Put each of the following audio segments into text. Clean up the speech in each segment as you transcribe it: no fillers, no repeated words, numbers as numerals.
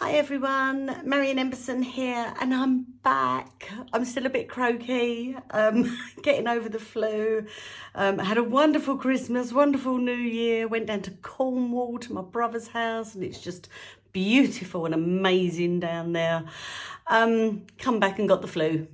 Hi everyone, Marion Emberson here, and I'm back. I'm still a bit croaky, getting over the flu. I had a wonderful Christmas, wonderful New Year, went down to Cornwall to my brother's house, and it's just beautiful and amazing down there. Come back and got the flu.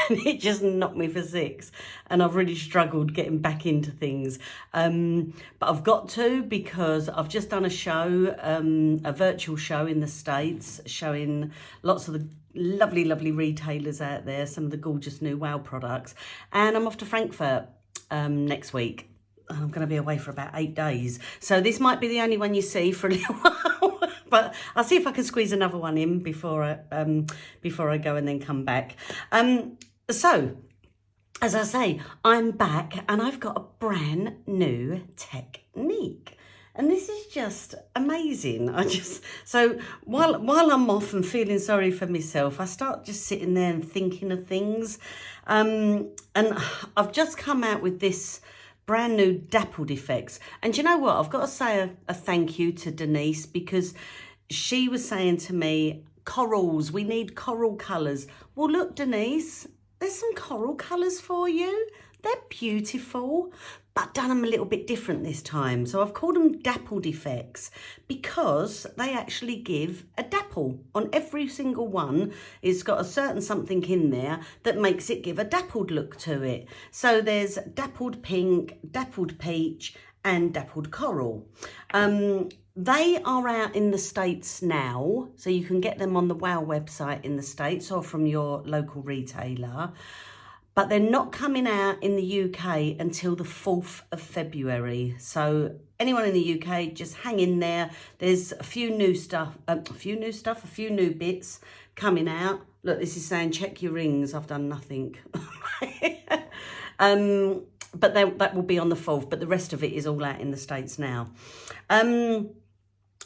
And it just knocked me for six, and I've really struggled getting back into things, but I've got to, because I've just done a show, a virtual show in the States, showing lots of the lovely retailers out there, some of the gorgeous new wow products, and I'm off to Frankfurt next week. I'm going to be away for about 8 days, so this might be the only one you see for a little while. But I'll see if I can squeeze another one in before I go and then come back. So, as I say, I'm back and I've got a brand new technique. And this is just amazing. So while I'm off and feeling sorry for myself, I start just sitting there and thinking of things. And I've just come out with this brand new Dappled effects. And you know what? I've got to say a thank you to Denise, because she was saying to me, corals, we need coral colours. Well, look, Denise, there's some coral colours for you. They're beautiful, but done them a little bit different this time. So I've called them Dappled effects because they actually give a dapple on every single one. It's got a certain something in there that makes it give a dappled look to it. So there's dappled pink, dappled peach, and dappled coral. They are out in the States now, so you can get them on the WOW website in the States or from your local retailer. But they're not coming out in the UK until the 4th of February. So anyone in the UK, just hang in there. There's a few new bits coming out. Look, this is saying check your rings. I've done nothing. But that will be on the 4th, but the rest of it is all out in the States now.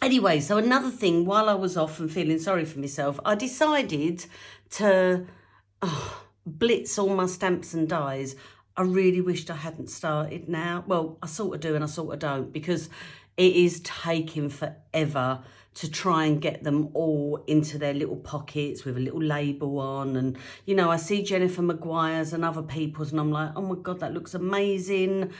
Anyway, so another thing, while I was off and feeling sorry for myself, I decided to blitz all my stamps and dies. I really wished I hadn't started now. Well, I sort of do and I sort of don't, because it is taking forever to try and get them all into their little pockets with a little label on. And, you know, I see Jennifer Maguire's and other people's and I'm like, oh my God, that looks amazing.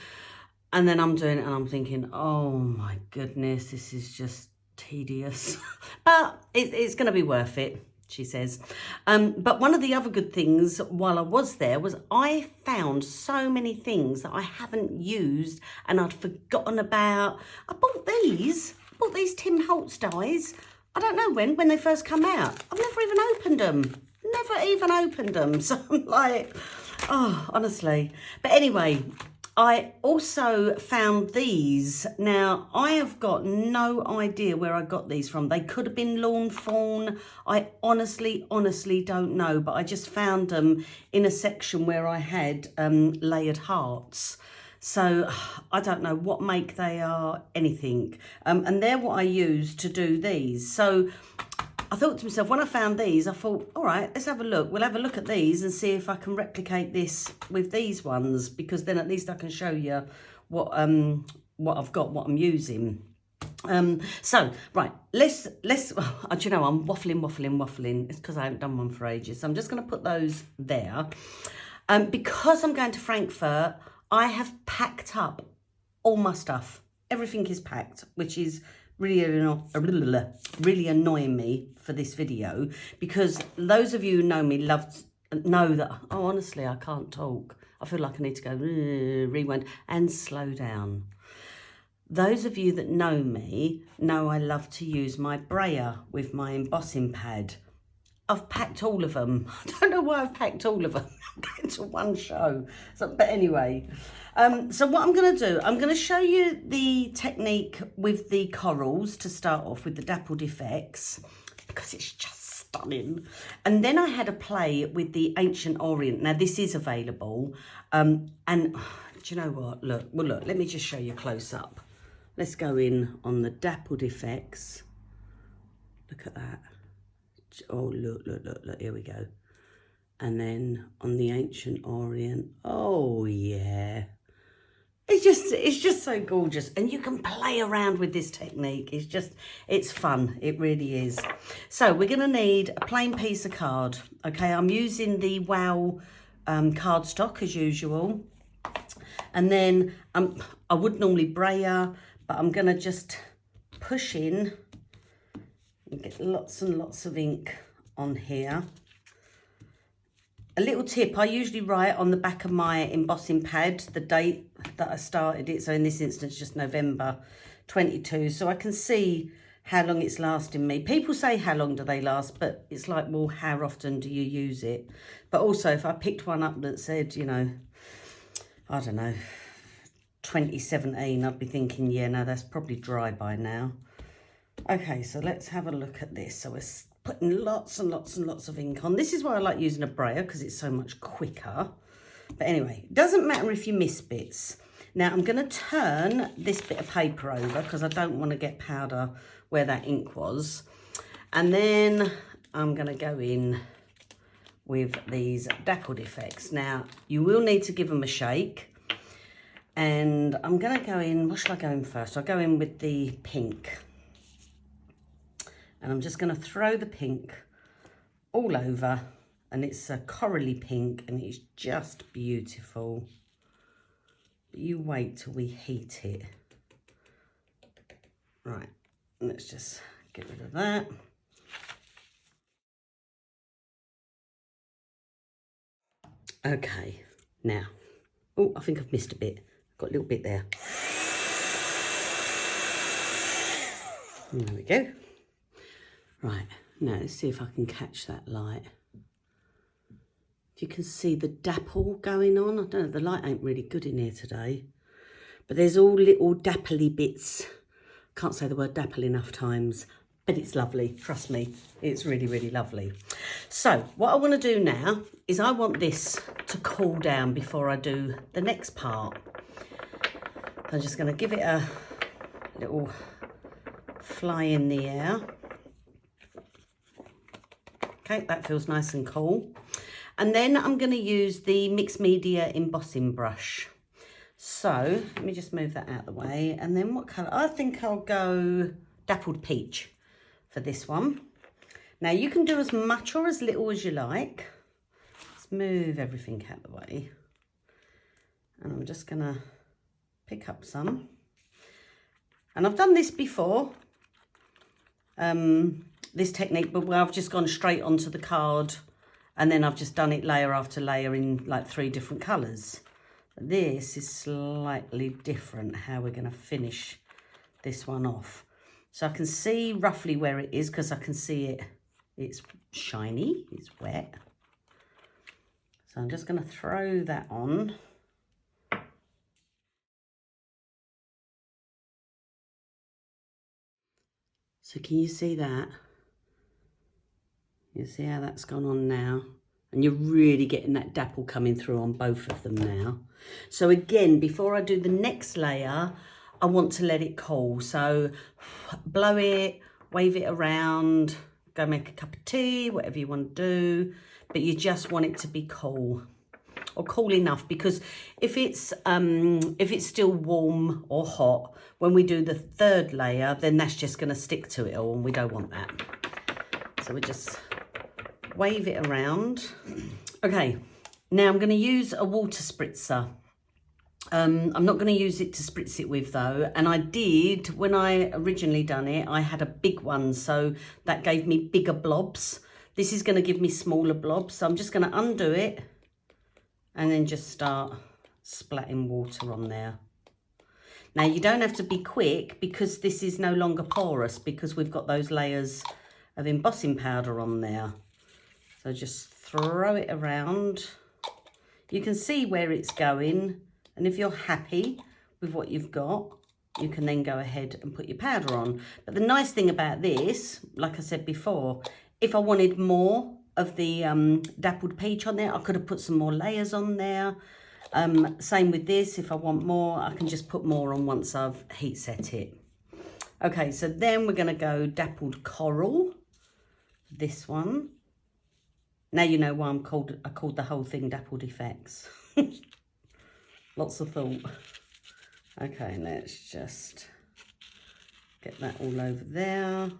And then I'm doing it and I'm thinking, oh my goodness, this is just tedious. But it's going to be worth it, she says. But one of the other good things while I was there was I found so many things that I haven't used and I'd forgotten about. I bought these Tim Holtz dies. I don't know when they first come out. I've never even opened them. So I'm like, oh, honestly. But anyway, I also found these. Now, I have got no idea where I got these from. They could have been lawn fawn. I honestly don't know. But I just found them in a section where I had layered hearts. So I don't know what make they are, anything. And they're what I use to do these. So I thought to myself, when I found these, I thought, all right, let's have a look. We'll have a look at these and see if I can replicate this with these ones, because then at least I can show you what I've got, what I'm using. So, right, let's, do you know, I'm waffling. It's because I haven't done one for ages. So I'm just going to put those there. Because I'm going to Frankfurt, I have packed up all my stuff. Everything is packed, which is really annoying me for this video, because those of you who know me know that, oh, honestly, I can't talk. I feel like I need to go rewind and slow down. Those of you that know me know I love to use my brayer with my embossing pad. I've packed all of them. I don't know why I've packed all of them. I'm going to one show. So, but anyway, so what I'm going to do, I'm going to show you the technique with the corals to start off with, the Dappled effects, because it's just stunning. And then I had a play with the Ancient Orient. Now, this is available. And do you know what? Look, let me just show you close up. Let's go in on the Dappled effects. Look at that. Oh, look, here we go. And then on the Ancient Orient, oh yeah, It's just so gorgeous, and you can play around with this technique. It's fun. It really is. So we're going to need a plain piece of card. Okay, I'm using the Wow cardstock as usual, and then I would normally brayer, but I'm going to just push in and get lots and lots of ink on here. A little tip, I usually write on the back of my embossing pad the date that I started it. So in this instance, just November 22. So I can see how long it's lasting me. People say how long do they last, but it's like, well, how often do you use it? But also if I picked one up that said, you know, I don't know, 2017, I'd be thinking, yeah, no, that's probably dry by now. Okay, so let's have a look at this. So we're putting lots and lots and lots of ink on. This is why I like using a brayer, because it's so much quicker. But anyway, it doesn't matter if you miss bits. Now I'm going to turn this bit of paper over because I don't want to get powder where that ink was. And then I'm going to go in with these Dappled effects. Now you will need to give them a shake. And I'm going to go in, what should I go in first? I'll go in with the pink. And I'm just going to throw the pink all over, and it's a corally pink, and it's just beautiful. But you wait till we heat it. Right, let's just get rid of that. Okay, now, oh, I think I've missed a bit. Got a little bit there. There we go. Right, now let's see if I can catch that light. If you can see the dapple going on. I don't know, the light ain't really good in here today. But there's all little dappley bits. Can't say the word dapple enough times, but it's lovely. Trust me, it's really, really lovely. So what I want to do now is I want this to cool down before I do the next part. I'm just going to give it a little fly in the air. Okay, that feels nice and cool. And then I'm going to use the mixed media embossing brush. So let me just move that out of the way. And then what colour? I think I'll go Dappled Peach for this one. Now you can do as much or as little as you like. Let's move everything out of the way. And I'm just going to pick up some. And I've done this before. This technique, but where I've just gone straight onto the card and then I've just done it layer after layer in like 3 different colours. This is slightly different how we're going to finish this one off. So I can see roughly where it is because I can see it. It's shiny, it's wet. So I'm just going to throw that on. So can you see that? You see how that's gone on now? And you're really getting that dapple coming through on both of them now. So again, before I do the next layer, I want to let it cool. So blow it, wave it around, go make a cup of tea, whatever you want to do. But you just want it to be cool, or cool enough, because if it's still warm or hot, when we do the 3rd layer, then that's just going to stick to it all, and we don't want that. So we just wave it around. Okay, now I'm going to use a water spritzer. I'm not going to use it to spritz it with though, and I did, when I originally done it, I had a big one, so that gave me bigger blobs. This is going to give me smaller blobs, so I'm just going to undo it and then just start splatting water on there. Now you don't have to be quick because this is no longer porous because we've got those layers of embossing powder on there. So just throw it around. You can see where it's going, and if you're happy with what you've got, you can then go ahead and put your powder on. But the nice thing about this, like I said before, if I wanted more of the Dappled Peach on there, I could have put some more layers on there. Same with this, if I want more, I can just put more on once I've heat set it. Okay, so then we're going to go Dappled Coral, this one. Now you know why I called the whole thing Dappled Effects. Lots of thought. Okay, let's just get that all over there.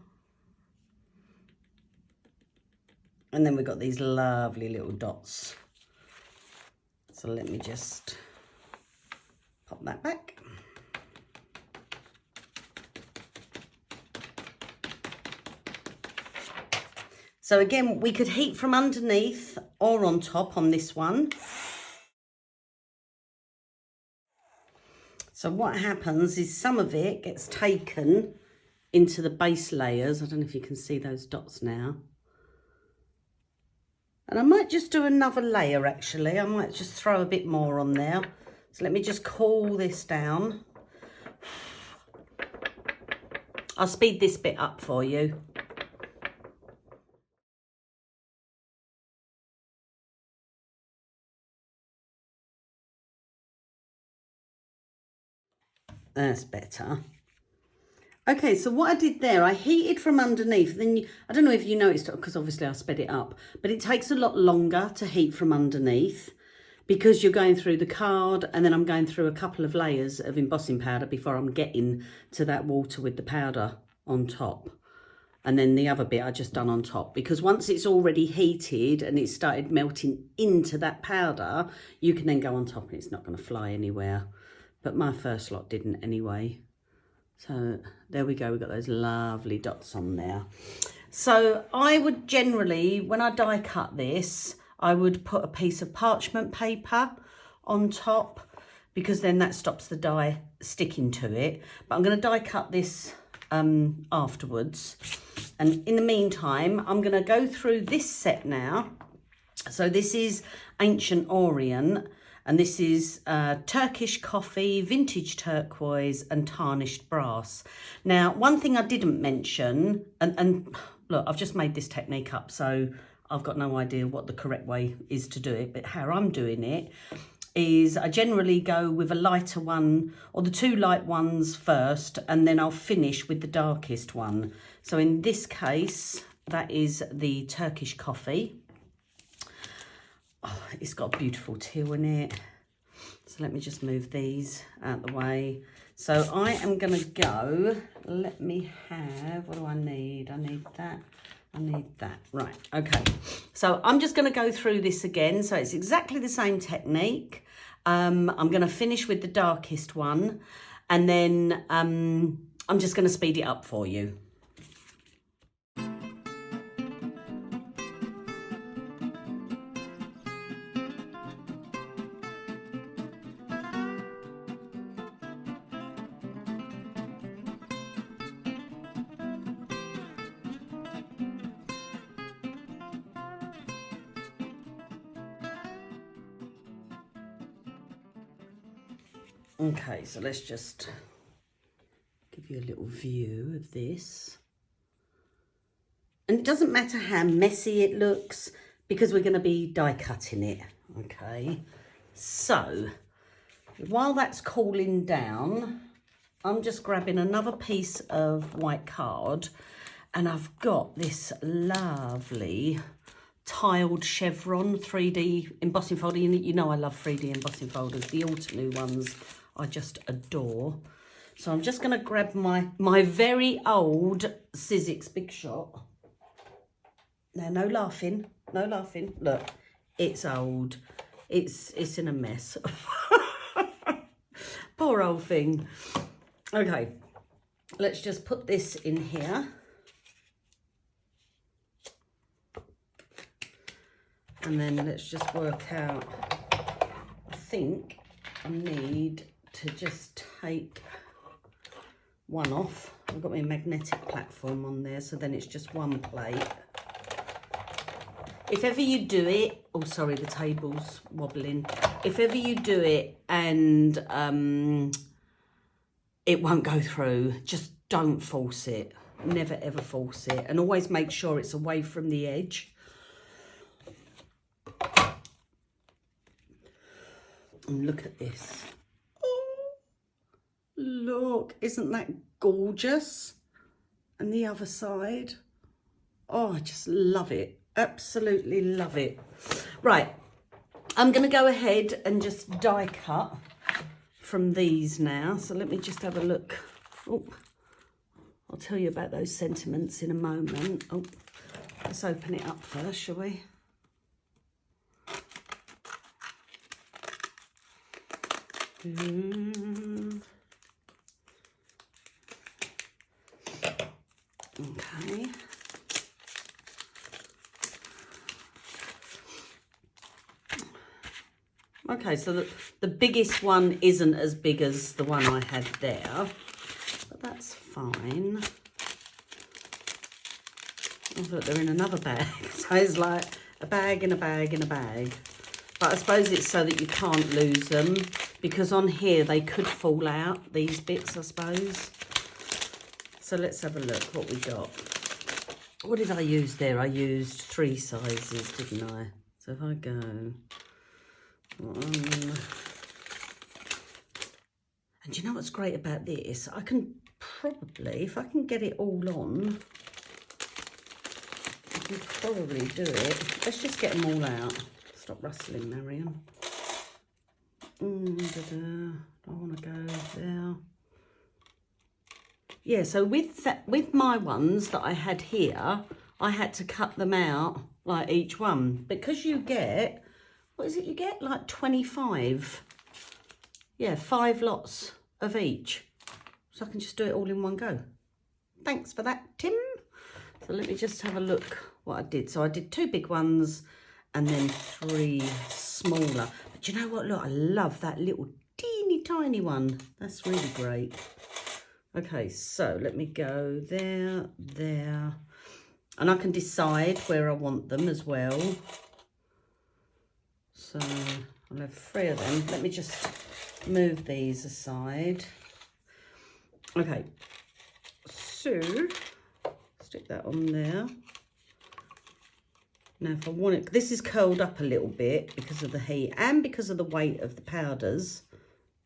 And then we've got these lovely little dots. So let me just pop that back. So again, we could heat from underneath or on top on this one. So what happens is some of it gets taken into the base layers. I don't know if you can see those dots now. And I might just do another layer actually. I might just throw a bit more on there. So let me just cool this down. I'll speed this bit up for you. That's better. Okay, so what I did there, I heated from underneath. Then I don't know if you noticed, because obviously I sped it up, but it takes a lot longer to heat from underneath because you're going through the card and then I'm going through a couple of layers of embossing powder before I'm getting to that water with the powder on top. And then the other bit I just done on top, because once it's already heated and it started melting into that powder, you can then go on top and it's not going to fly anywhere. But my first lot didn't anyway. So there we go, we've got those lovely dots on there. So I would generally, when I die cut this, I would put a piece of parchment paper on top, because then that stops the dye sticking to it. But I'm going to die cut this afterwards. And in the meantime, I'm going to go through this set now. So this is Ancient Orient. And this is Turkish coffee, vintage turquoise and tarnished brass. Now, one thing I didn't mention, and look, I've just made this technique up, so I've got no idea what the correct way is to do it, but how I'm doing it is I generally go with a lighter one or the two light ones first, and then I'll finish with the darkest one. So in this case, that is the Turkish coffee. Oh, it's got a beautiful teal in it. So let me just move these out the way. So I am going to go, let me have, what do I need? I need that, I need that. Right, okay. So I'm just going to go through this again. So it's exactly the same technique. I'm going to finish with the darkest one. And then I'm just going to speed it up for you. Okay, so let's just give you a little view of this. And it doesn't matter how messy it looks because we're going to be die cutting it. Okay, so while that's cooling down, I'm just grabbing another piece of white card, and I've got this lovely tiled Chevron 3D embossing folder. You know I love 3D embossing folders. The Altenew ones I just adore. So I'm just going to grab my very old Sizzix Big Shot. Now, no laughing, no laughing. Look, it's old. It's in a mess. Poor old thing. Okay, let's just put this in here. And then let's just work out, I think I need to just take one off. I've got my magnetic platform on there, so then it's just one plate. If ever you do it, oh sorry, the table's wobbling. If ever you do it and it won't go through, just don't force it. Never ever force it, and always make sure it's away from the edge. And look at this. Oh, look, isn't that gorgeous? And the other side. Oh, I just love it. Absolutely love it. Right, I'm going to go ahead and just die cut from these now. So let me just have a look. Oh, I'll tell you about those sentiments in a moment. Oh, let's open it up first, shall we? Okay. Okay, so the biggest one isn't as big as the one I had there, but that's fine. Oh, look, they're in another bag. So it's like a bag in a bag in a bag. But I suppose it's so that you can't lose them, because on here they could fall out, these bits, I suppose. So let's have a look what we got. What did I use there? I used 3 sizes, didn't I? So if I go... and do you know what's great about this? I can probably, if I can get it all on, I can probably do it. Let's just get them all out. Stop rustling, Marion. I want to go there. Yeah, so with my ones that I had here, I had to cut them out, like each one. Because you get, what is it you get? Like 25. Yeah, 5 lots of each. So I can just do it all in one go. Thanks for that, Tim. So let me just have a look what I did. So I did 2 big ones and then 3 smaller. But you know what? Look, I love that little teeny tiny one. That's really great. Okay, so let me go there, there. And I can decide where I want them as well. So I'll have 3 of them. Let me just move these aside. Okay, so stick that on there. Now if I want it, this is curled up a little bit because of the heat and because of the weight of the powders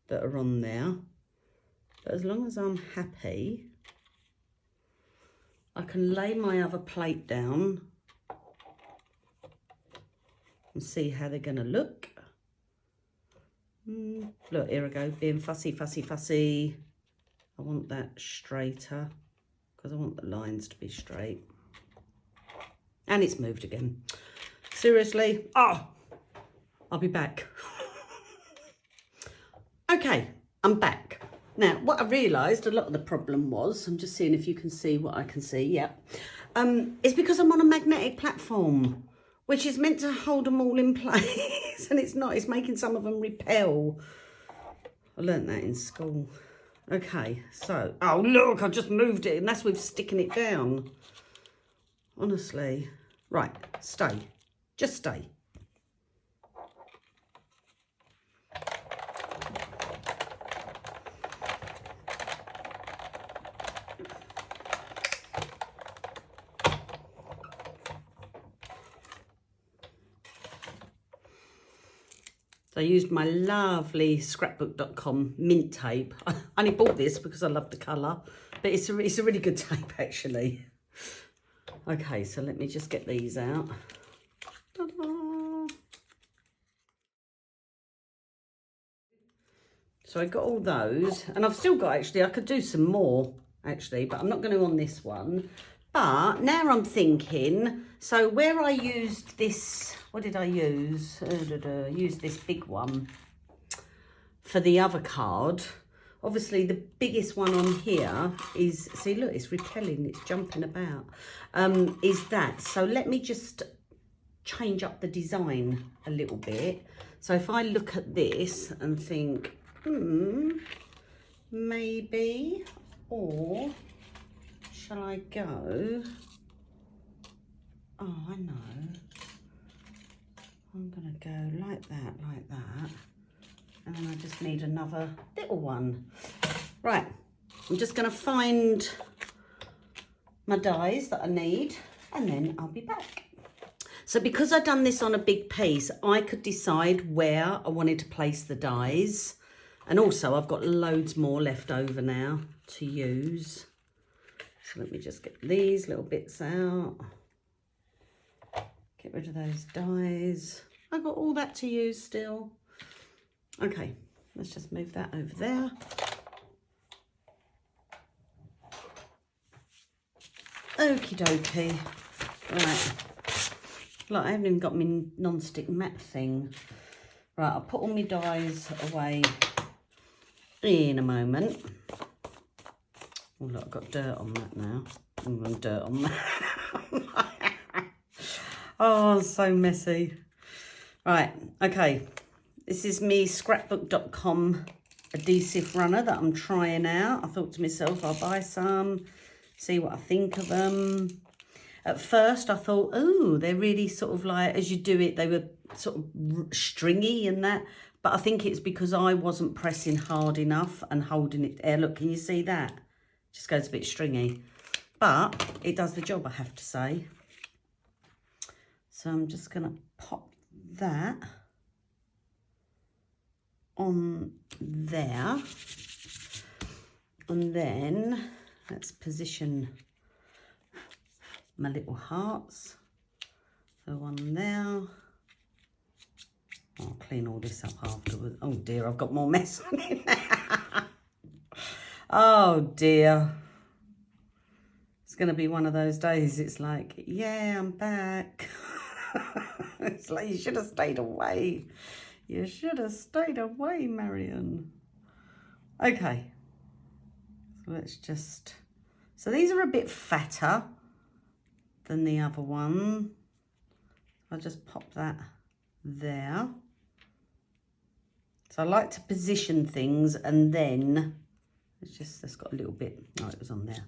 that are on there. But as long as I'm happy, I can lay my other plate down and see how they're going to look. Look, here I go, being fussy, fussy, fussy. I want that straighter because I want the lines to be straight. And it's moved again. Seriously? Oh, I'll be back. Okay, I'm back. Now, what I realised a lot of the problem was, I'm just seeing if you can see what I can see, yeah. It's because I'm on a magnetic platform, which is meant to hold them all in place. And it's not, it's making some of them repel. I learnt that in school. Okay, so, oh look, I just moved it and that's with sticking it down. Honestly. Right, stay. Just stay. I used my lovely scrapbook.com mint tape. I only bought this because I love the colour, but it's a really good tape actually. Okay, so let me just get these out. Ta-da! So I got all those, and I've still got, actually, I could do some more actually, but I'm not going to on this one. But now I'm thinking, so where I used this, what did I use? Used this big one for the other card. Obviously, the biggest one on here is, see, look, it's repelling, it's jumping about, is that. So let me just change up the design a little bit. So if I look at this and think, maybe, or shall I go, oh, I know, I'm gonna go like that, and then I just need another little one. Right, I'm just gonna find my dies that I need, and then I'll be back. So because I've done this on a big piece, I could decide where I wanted to place the dies, and also I've got loads more left over now to use. So let me just get these little bits out. Get rid of those dies. I've got all that to use still. Okay, let's just move that over there. Okie dokie. Right. Look, I haven't even got my non-stick mat thing. Right, I'll put all my dies away in a moment. Oh, look, I've got dirt on that now. Dirt on that. Oh, so messy. Right, okay. This is me scrapbook.com adhesive runner that I'm trying out. I thought to myself, I'll buy some, see what I think of them. At first I thought, oh, they're really sort of like, as you do it, they were sort of stringy and that. But I think it's because I wasn't pressing hard enough and holding it there. Look, can you see that? Just goes a bit stringy. But it does the job, I have to say. So I'm just going to pop that on there. And then let's position my little hearts. So one there. I'll clean all this up afterwards. Oh dear, I've got more mess on it now. Oh dear. It's going to be one of those days. It's like, yeah, I'm back. It's like, you should have stayed away. You should have stayed away, Marion. Okay. So let's just... So these are a bit fatter than the other one. I'll just pop that there. So I like to position things and then it's just, that's got a little bit, oh, it was on there.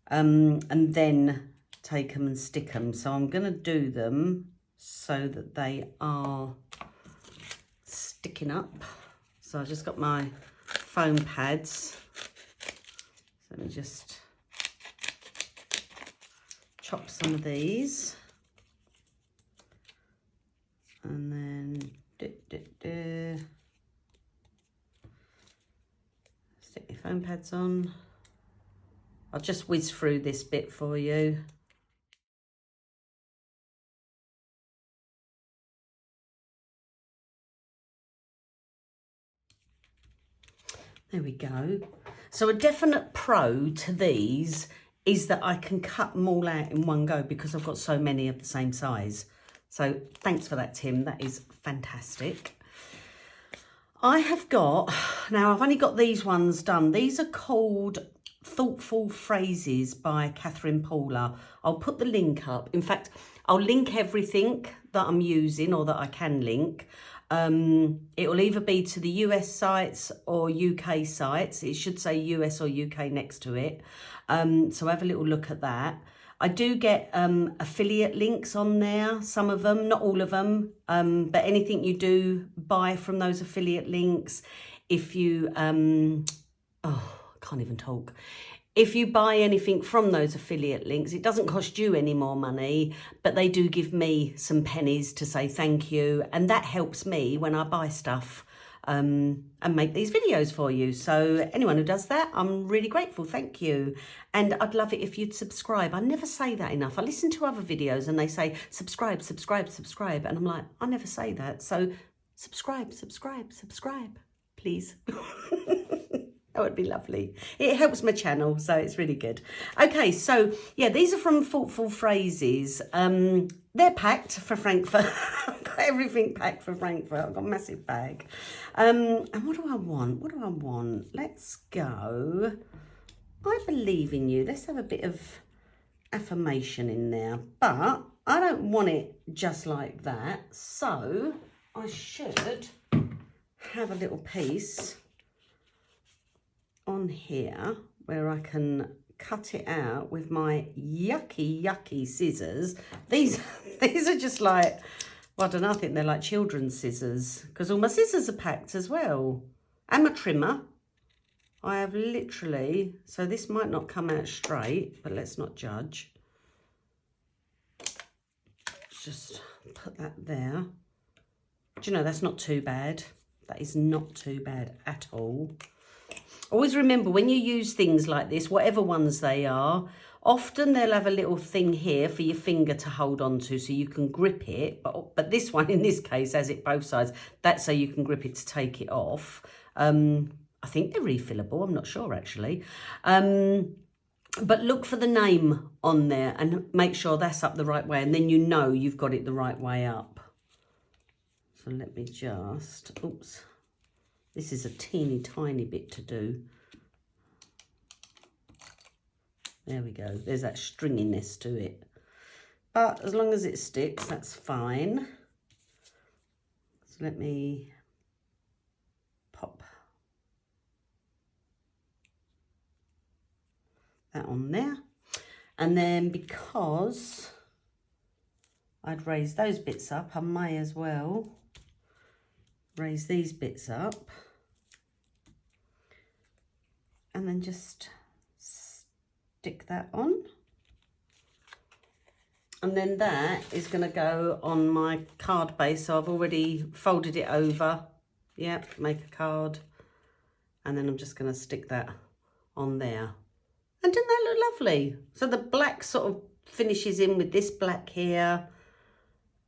And then take them and stick them. So I'm going to do them so that they are sticking up. So I just got my foam pads. So let me just chop some of these, and then stick your foam pads on. I'll just whiz through this bit for you. There we go. So a definite pro to these is that I can cut them all out in one go because I've got so many of the same size. So thanks for that, Tim. That is fantastic. I have got, now I've only got these ones done. These are called Thoughtful Phrases by Catherine Paula. I'll put the link up. In fact, I'll link everything that I'm using or that I can link. It will either be to the US sites or UK sites. It should say US or UK next to it. So have a little look at that. I do get affiliate links on there, some of them, not all of them, but anything you do buy from those affiliate links, if you, oh, I can't even talk. If you buy anything from those affiliate links, it doesn't cost you any more money, but they do give me some pennies to say thank you. And that helps me when I buy stuff and make these videos for you. So anyone who does that, I'm really grateful. Thank you. And I'd love it if you'd subscribe. I never say that enough. I listen to other videos and they say, subscribe, subscribe, subscribe. And I'm like, I never say that. So subscribe, subscribe, subscribe, please. That would be lovely. It helps my channel, so it's really good. Okay, so yeah, these are from Thoughtful Phrases. They're packed for Frankfurt. I've got everything packed for Frankfurt. I've got a massive bag. And what do I want? What do I want? Let's go. I believe in you. Let's have a bit of affirmation in there. But I don't want it just like that. So I should have a little piece on here where I can cut it out with my yucky scissors. These are just like, well, I don't know, I think they're like children's scissors because all my scissors are packed as well, and my trimmer. I have literally, so this might not come out straight, but let's not judge. Just put that there. Do you know, that's not too bad. That is not too bad at all. Always remember, when you use things like this, whatever ones they are, often they'll have a little thing here for your finger to hold on to so you can grip it. But this one, in this case, has it both sides. That's so you can grip it to take it off. I think they're refillable. I'm not sure, actually. But look for the name on there and make sure that's up the right way. And then you know you've got it the right way up. So let me just... Oops. This is a teeny tiny bit to do. There we go. There's that stringiness to it. But as long as it sticks, that's fine. So let me pop that on there. And then because I'd raised those bits up, I may as well raise these bits up and then just stick that on. And then that is going to go on my card base. So I've already folded it over. Yep, make a card. And then I'm just going to stick that on there. And doesn't that look lovely? So the black sort of finishes in with this black here.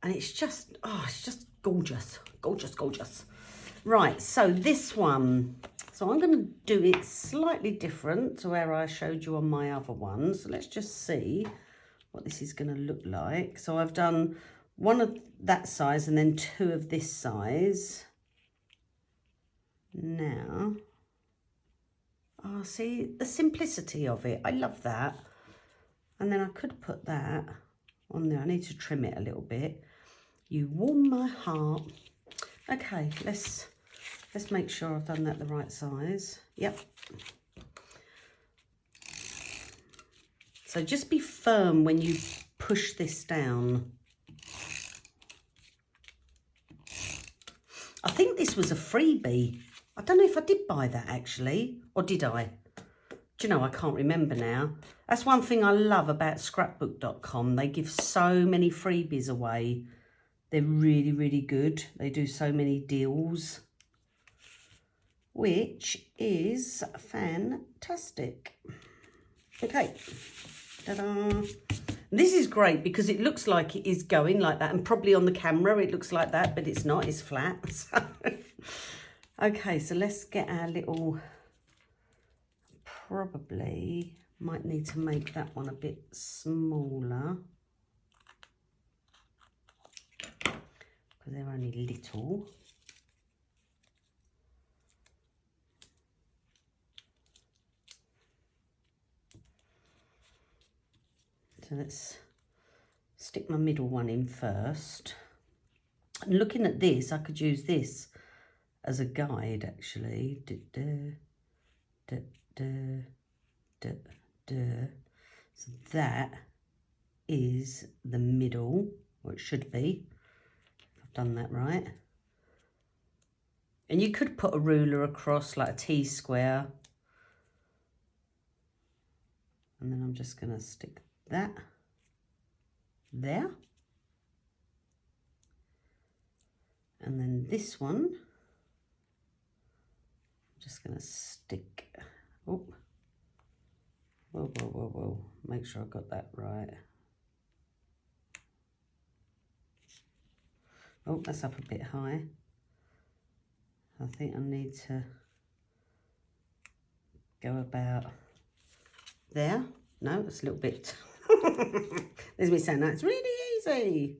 And it's just, oh, it's just gorgeous. Gorgeous, gorgeous. Right, so this one. So I'm going to do it slightly different to where I showed you on my other ones. So let's just see what this is going to look like. So I've done one of that size and then two of this size. Now, oh, see the simplicity of it. I love that. And then I could put that on there. I need to trim it a little bit. You warm my heart. Okay, let's make sure I've done that the right size. Yep. So just be firm when you push this down. I think this was a freebie. I don't know if I did buy that actually, or did I? Do you know, I can't remember now. That's one thing I love about scrapbook.com. They give so many freebies away. They're really, really good. They do so many deals, which is fantastic. Okay. Ta-da. This is great because it looks like it is going like that, and probably on the camera it looks like that, but it's not, it's flat. So. Okay, so let's get our little, probably might need to make that one a bit smaller because they're only little. So let's stick my middle one in first. And looking at this, I could use this as a guide actually. So that is the middle, or it should be, if I've done that right. And you could put a ruler across like a T-square. And then I'm just going to stick that there. And then this one, I'm just going to stick, oh, whoa, whoa, whoa, whoa, make sure I got that right. Oh, that's up a bit high. I think I need to go about there. No, it's a little bit. There's me saying that. It's really easy.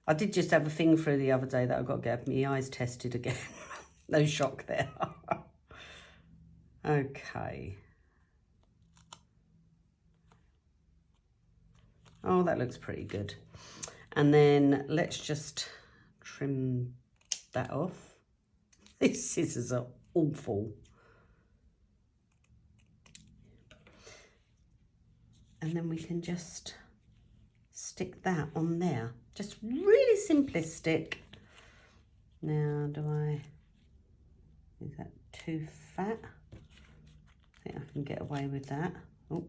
I did just have a thing through the other day that I've got to get my eyes tested again. No shock there. Okay. Oh, that looks pretty good. And then let's just trim that off. These scissors are awful. And then we can just stick that on there. Just really simplistic. Now, is that too fat? I think I can get away with that. Oh.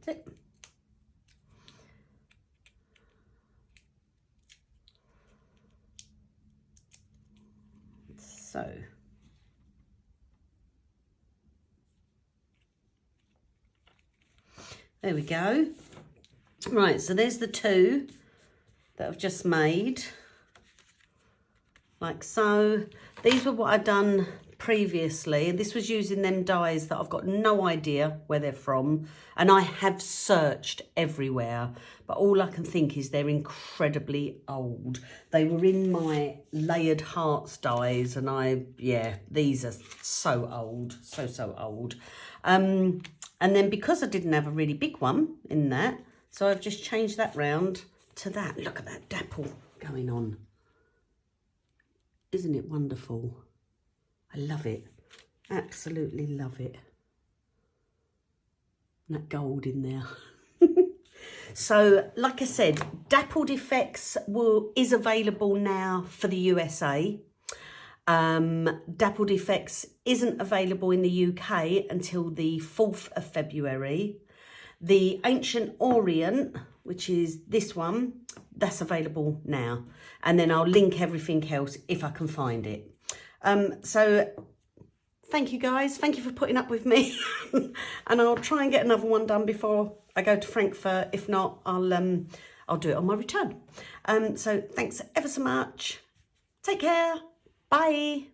That's it. There we go. Right, so there's the two that I've just made. Like so. These were what I'd done previously, and this was using them dyes that I've got no idea where they're from, and I have searched everywhere, but all I can think is they're incredibly old. They were in my layered hearts dyes, and yeah, these are so old, so old. And then because I didn't have a really big one in that, so I've just changed that round to that. Look at that dapple going on. Isn't it wonderful? I love it. Absolutely love it. And that gold in there. So, like I said, Dappled Effects is available now for the USA. Dappled Effects isn't available in the UK until the 4th of February. The Ancient Orient, which is this one, that's available now. And then I'll link everything else if I can find it. So thank you guys. Thank you for putting up with me. And I'll try and get another one done before I go to Frankfurt. If not, I'll do it on my return. So thanks ever so much. Take care. Bye.